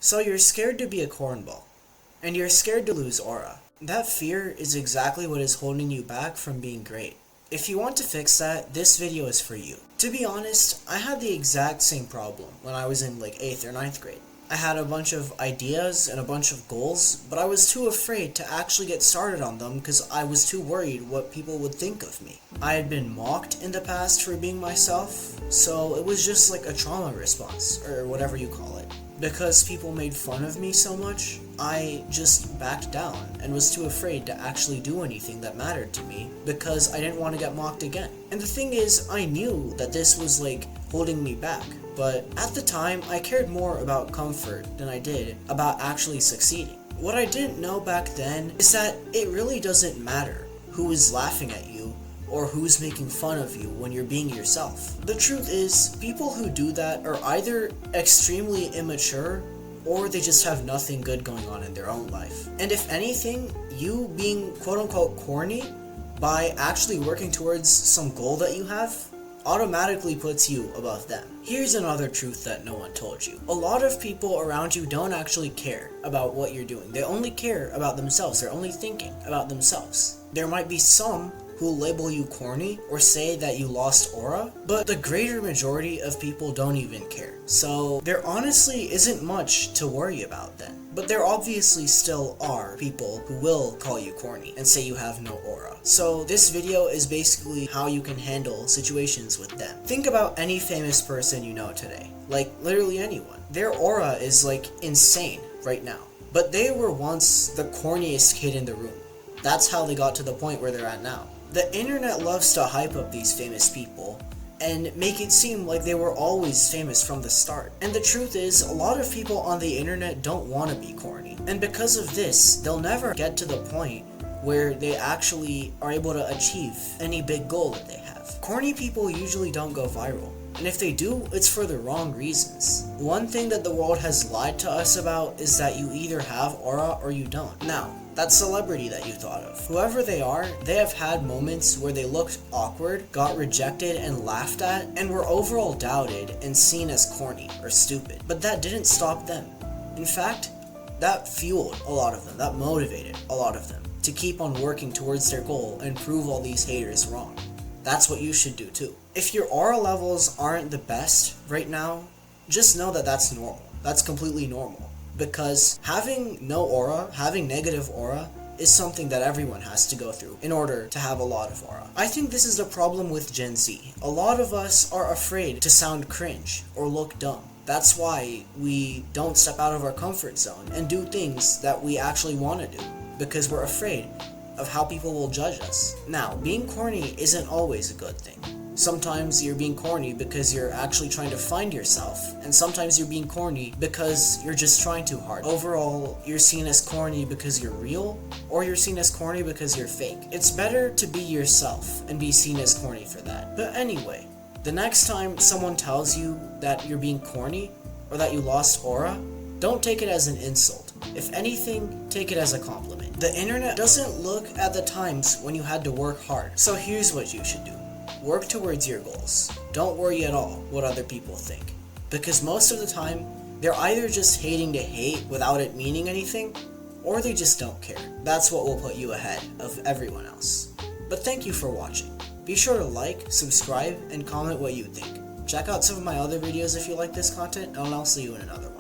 So you're scared to be a cornball, and you're scared to lose aura. That fear is exactly what is holding you back from being great. If you want to fix that, this video is for you. To be honest, I had the exact same problem when I was in 8th or 9th grade. I had a bunch of ideas and a bunch of goals, but I was too afraid to actually get started on them because I was too worried what people would think of me. I had been mocked in the past for being myself, so it was just like a trauma response, or whatever you call it. Because people made fun of me so much, I just backed down and was too afraid to actually do anything that mattered to me because I didn't want to get mocked again. And the thing is, I knew that this was holding me back, but at the time I cared more about comfort than I did about actually succeeding. What I didn't know back then is that it really doesn't matter who is laughing at you or who's making fun of you when you're being yourself. The truth is, people who do that are either extremely immature or they just have nothing good going on in their own life. And if anything, you being quote-unquote corny by actually working towards some goal that you have automatically puts you above them. Here's another truth that no one told you. A lot of people around you don't actually care about what you're doing. They only care about themselves. They're only thinking about themselves. There might be some who label you corny or say that you lost aura, but the greater majority of people don't even care. So there honestly isn't much to worry about then. But there obviously still are people who will call you corny and say you have no aura. So this video is basically how you can handle situations with them. Think about any famous person you know today. Literally anyone. Their aura is insane right now. But they were once the corniest kid in the room. That's how they got to the point where they're at now. The internet loves to hype up these famous people and make it seem like they were always famous from the start. And the truth is, a lot of people on the internet don't want to be corny. And because of this, they'll never get to the point where they actually are able to achieve any big goal that they have. Corny people usually don't go viral. And if they do, it's for the wrong reasons. One thing that the world has lied to us about is that you either have aura or you don't. Now, that celebrity that you thought of, whoever they are, they have had moments where they looked awkward, got rejected and laughed at, and were overall doubted and seen as corny or stupid. But that didn't stop them. In fact, that fueled a lot of them, that motivated a lot of them to keep on working towards their goal and prove all these haters wrong. That's what you should do too. If your aura levels aren't the best right now, just know that that's normal. That's completely normal. Because having no aura, having negative aura, is something that everyone has to go through in order to have a lot of aura. I think this is the problem with Gen Z. A lot of us are afraid to sound cringe or look dumb. That's why we don't step out of our comfort zone and do things that we actually want to do, because we're afraid of how people will judge us. Now, being corny isn't always a good thing. Sometimes you're being corny because you're actually trying to find yourself, and sometimes you're being corny because you're just trying too hard. Overall, you're seen as corny because you're real, or you're seen as corny because you're fake. It's better to be yourself and be seen as corny for that. But anyway, the next time someone tells you that you're being corny, or that you lost aura, don't take it as an insult. If anything, take it as a compliment. The internet doesn't look at the times when you had to work hard. So here's what you should do. Work towards your goals. Don't worry at all what other people think. Because most of the time, they're either just hating to hate without it meaning anything, or they just don't care. That's what will put you ahead of everyone else. But thank you for watching. Be sure to like, subscribe, and comment what you think. Check out some of my other videos if you like this content, and I'll see you in another one.